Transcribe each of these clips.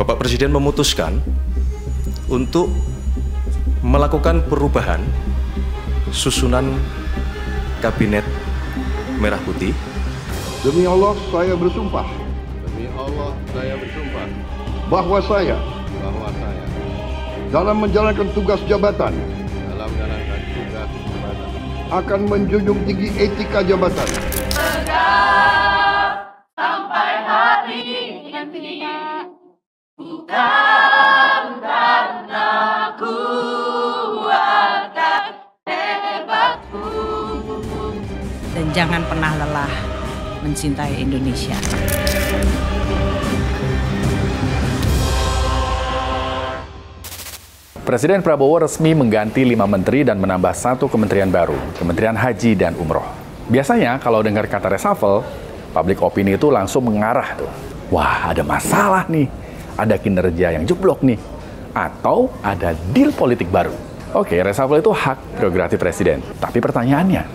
Bapak Presiden memutuskan untuk melakukan perubahan susunan Kabinet Merah Putih. Demi Allah saya bersumpah. Demi Allah saya bersumpah. Bahwa saya. Dalam menjalankan tugas jabatan. Akan menjunjung tinggi etika jabatan. Tegak sampai hari nanti. Bukan karena kuat dan hebatku. Dan jangan pernah lelah mencintai Indonesia. Presiden Prabowo resmi mengganti 5 menteri dan menambah 1 kementerian baru, Kementerian Haji dan Umroh. Biasanya kalau dengar kata reshuffle, publik opini itu langsung mengarah tuh. Wah, ada masalah nih, ada kinerja yang jeblok nih, atau ada deal politik baru. Oke, reshuffle itu hak prerogatif presiden. Tapi pertanyaannya,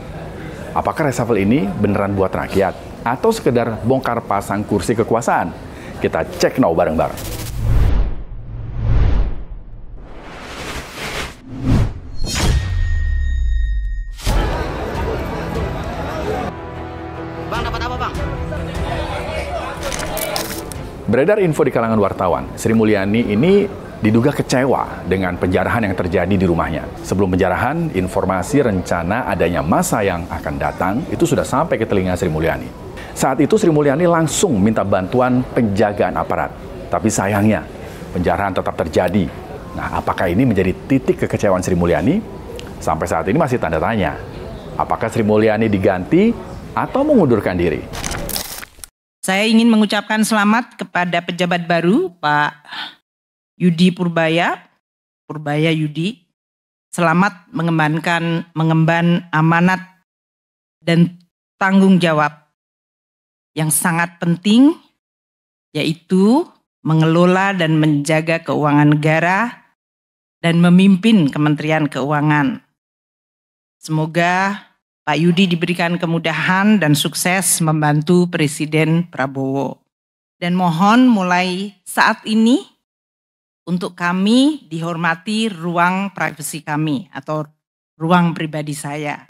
apakah reshuffle ini beneran buat rakyat? Atau sekedar bongkar pasang kursi kekuasaan? Kita cek now bareng-bareng. Beredar info di kalangan wartawan, Sri Mulyani ini diduga kecewa dengan penjarahan yang terjadi di rumahnya. Sebelum penjarahan, informasi rencana adanya masa yang akan datang itu sudah sampai ke telinga Sri Mulyani. Saat itu Sri Mulyani langsung minta bantuan penjagaan aparat. Tapi sayangnya, penjarahan tetap terjadi. Nah, apakah ini menjadi titik kekecewaan Sri Mulyani? Sampai saat ini masih tanda tanya. Apakah Sri Mulyani diganti atau mengundurkan diri? Saya ingin mengucapkan selamat kepada pejabat baru, Pak Yudi Purbaya Yudi. Selamat mengemban amanat dan tanggung jawab yang sangat penting, yaitu mengelola dan menjaga keuangan negara dan memimpin Kementerian Keuangan. Semoga Pak Yudi diberikan kemudahan dan sukses membantu Presiden Prabowo. Dan mohon mulai saat ini untuk kami dihormati ruang privasi kami atau ruang pribadi saya.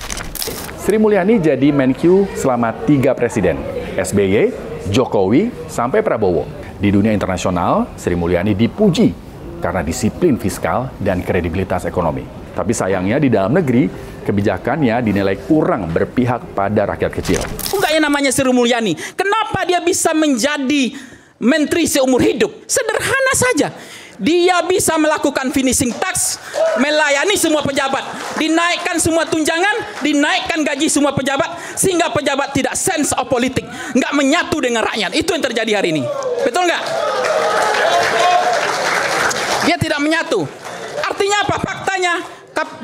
Sri Mulyani jadi Menkyu selama 3 presiden, SBY, Jokowi, sampai Prabowo. Di dunia internasional, Sri Mulyani dipuji karena disiplin fiskal dan kredibilitas ekonomi. Tapi sayangnya di dalam negeri, kebijakannya dinilai kurang berpihak pada rakyat kecil. Enggak yang namanya Sri Mulyani. Kenapa dia bisa menjadi menteri seumur hidup? Sederhana saja. Dia bisa melakukan finishing tax, melayani semua pejabat, dinaikkan semua tunjangan, dinaikkan gaji semua pejabat, sehingga pejabat tidak sense of politik, nggak menyatu dengan rakyat. Itu yang terjadi hari ini. Betul nggak? Dia tidak menyatu. Artinya apa? Faktanya,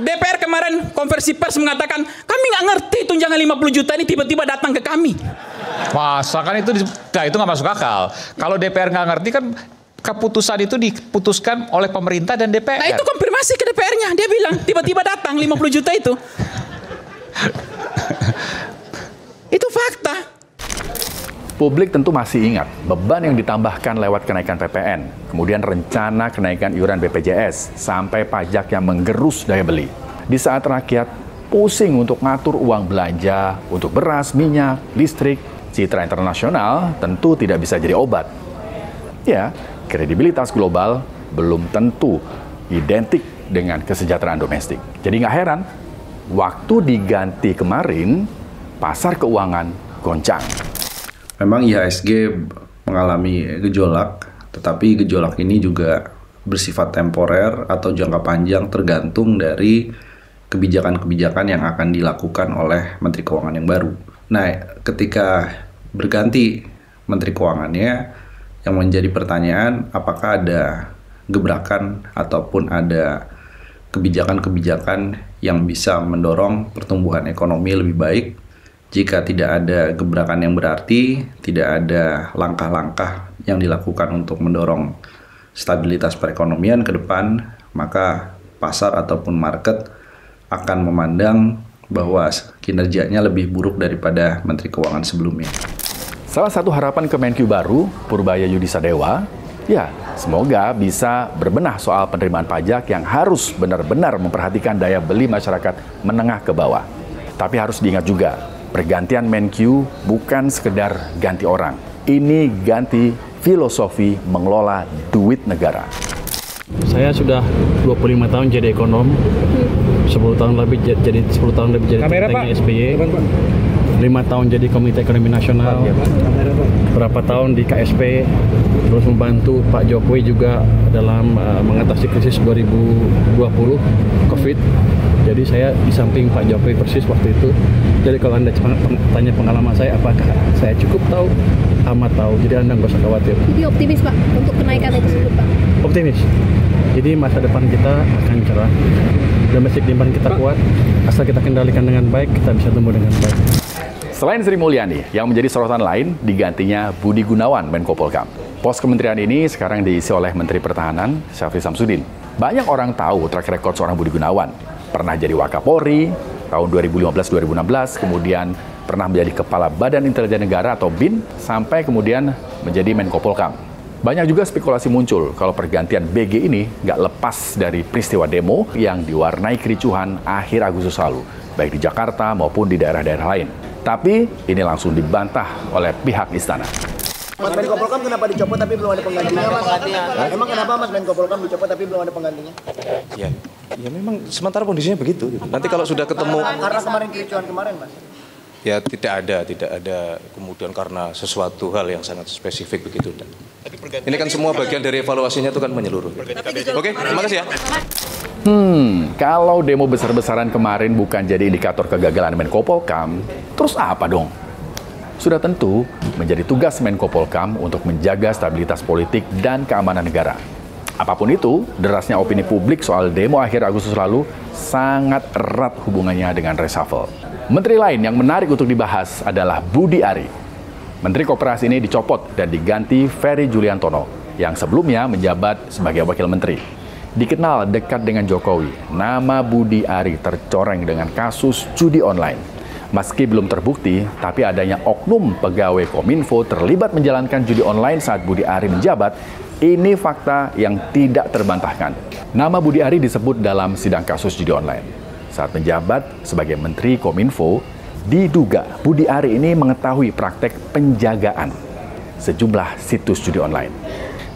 DPR kemarin konversi pers mengatakan, kami nggak ngerti tunjangan 50 juta ini tiba-tiba datang ke kami. Masa kan itu nggak masuk akal. Kalau DPR nggak ngerti kan, keputusan itu diputuskan oleh pemerintah dan DPR. Nah itu konfirmasi ke DPR-nya. Dia bilang tiba-tiba datang 50 juta itu. Itu fakta. Publik tentu masih ingat beban yang ditambahkan lewat kenaikan PPN, kemudian rencana kenaikan iuran BPJS, sampai pajak yang menggerus daya beli. Di saat rakyat pusing untuk ngatur uang belanja untuk beras, minyak, listrik, citra internasional tentu tidak bisa jadi obat. Ya, kredibilitas global belum tentu identik dengan kesejahteraan domestik. Jadi nggak heran, waktu diganti kemarin, pasar keuangan goncang. Memang IHSG mengalami gejolak, tetapi gejolak ini juga bersifat temporer atau jangka panjang tergantung dari kebijakan-kebijakan yang akan dilakukan oleh Menteri Keuangan yang baru. Nah, ketika berganti Menteri Keuangannya, yang menjadi pertanyaan apakah ada gebrakan ataupun ada kebijakan-kebijakan yang bisa mendorong pertumbuhan ekonomi lebih baik. Jika tidak ada gebrakan yang berarti, tidak ada langkah-langkah yang dilakukan untuk mendorong stabilitas perekonomian ke depan, maka pasar ataupun market akan memandang bahwa kinerjanya lebih buruk daripada Menteri Keuangan sebelumnya. Salah satu harapan Kemenkyu baru, Purbaya Yudi Sadewa, Ya, semoga bisa berbenah soal penerimaan pajak yang harus benar-benar memperhatikan daya beli masyarakat menengah ke bawah. Tapi harus diingat juga, pergantian Menkyu bukan sekedar ganti orang. Ini ganti filosofi mengelola duit negara. Saya sudah 25 tahun jadi ekonom, 10 tahun lebih jadi TTG SBY, 5 tahun jadi Komite Ekonomi Nasional, berapa tahun di KSP, terus membantu Pak Jokowi juga dalam mengatasi krisis 2020 COVID. Jadi saya di samping Pak Jokowi persis waktu itu. Jadi kalau Anda tanya pengalaman saya, apakah saya cukup tahu? Amat tahu. Jadi Anda nggak usah khawatir. Jadi optimis Pak untuk kenaikan itu tersebut Pak? Optimis. Jadi masa depan kita akan cerah. Domestic demand kita kuat. Asal kita kendalikan dengan baik, kita bisa tumbuh dengan baik. Selain Sri Mulyani, yang menjadi sorotan lain digantinya Budi Gunawan, Menko Polhukam. Pos kementerian ini sekarang diisi oleh Menteri Pertahanan, Syafri Samsudin. Banyak orang tahu track record seorang Budi Gunawan. Pernah jadi Wakapolri tahun 2015-2016, kemudian pernah menjadi Kepala Badan Intelijen Negara atau BIN, sampai kemudian menjadi Menko Polhukam. Banyak juga spekulasi muncul kalau pergantian BG ini nggak lepas dari peristiwa demo yang diwarnai kericuhan akhir Agustus lalu, baik di Jakarta maupun di daerah-daerah lain. Tapi ini langsung dibantah oleh pihak istana. Mas Menko Polhukam kenapa dicopot tapi belum ada penggantinya? Emang kenapa Mas Menko Polhukam dicopot tapi belum ada penggantinya? Ya memang sementara kondisinya begitu. Nanti kalau sudah ketemu. Karena kemarin kericuhan kemarin Mas. Ya tidak ada kemudian karena sesuatu hal yang sangat spesifik begitu. Ini kan semua bagian dari evaluasinya itu kan menyeluruh. Oke, terima kasih ya. Kalau demo besar-besaran kemarin bukan jadi indikator kegagalan Menko Polhukam, terus apa dong? Sudah tentu menjadi tugas Menko Polhukam untuk menjaga stabilitas politik dan keamanan negara. Apapun itu, derasnya opini publik soal demo akhir Agustus lalu sangat erat hubungannya dengan reshuffle. Menteri lain yang menarik untuk dibahas adalah Budi Ari. Menteri Koperasi ini dicopot dan diganti Ferry Juliantono yang sebelumnya menjabat sebagai wakil menteri. Dikenal dekat dengan Jokowi, nama Budi Ari tercoreng dengan kasus judi online. Meski belum terbukti, tapi adanya oknum pegawai Kominfo terlibat menjalankan judi online saat Budi Ari menjabat, ini fakta yang tidak terbantahkan. Nama Budi Ari disebut dalam sidang kasus judi online. Saat menjabat sebagai Menteri Kominfo, diduga Budi Ari ini mengetahui praktek penjagaan sejumlah situs judi online.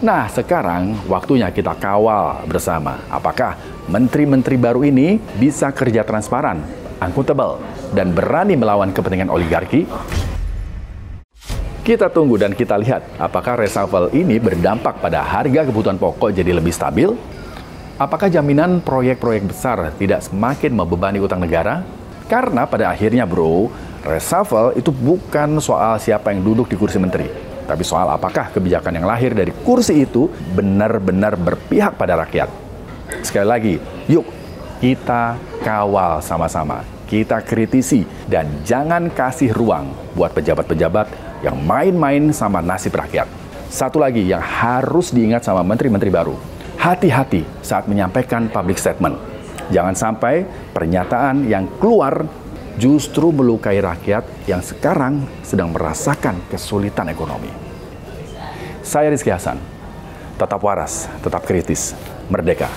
Nah, sekarang waktunya kita kawal bersama apakah menteri-menteri baru ini bisa kerja transparan, akuntabel, dan berani melawan kepentingan oligarki. Kita tunggu dan kita lihat apakah reshuffle ini berdampak pada harga kebutuhan pokok jadi lebih stabil. Apakah jaminan proyek-proyek besar tidak semakin membebani utang negara? Karena pada akhirnya bro, reshuffle itu bukan soal siapa yang duduk di kursi menteri, tapi soal apakah kebijakan yang lahir dari kursi itu benar-benar berpihak pada rakyat. Sekali lagi, yuk kita kawal sama-sama, kita kritisi, dan jangan kasih ruang buat pejabat-pejabat yang main-main sama nasib rakyat. Satu lagi yang harus diingat sama menteri-menteri baru, hati-hati saat menyampaikan public statement. Jangan sampai pernyataan yang keluar justru melukai rakyat yang sekarang sedang merasakan kesulitan ekonomi. Saya Rizky Hasan, tetap waras, tetap kritis, merdeka.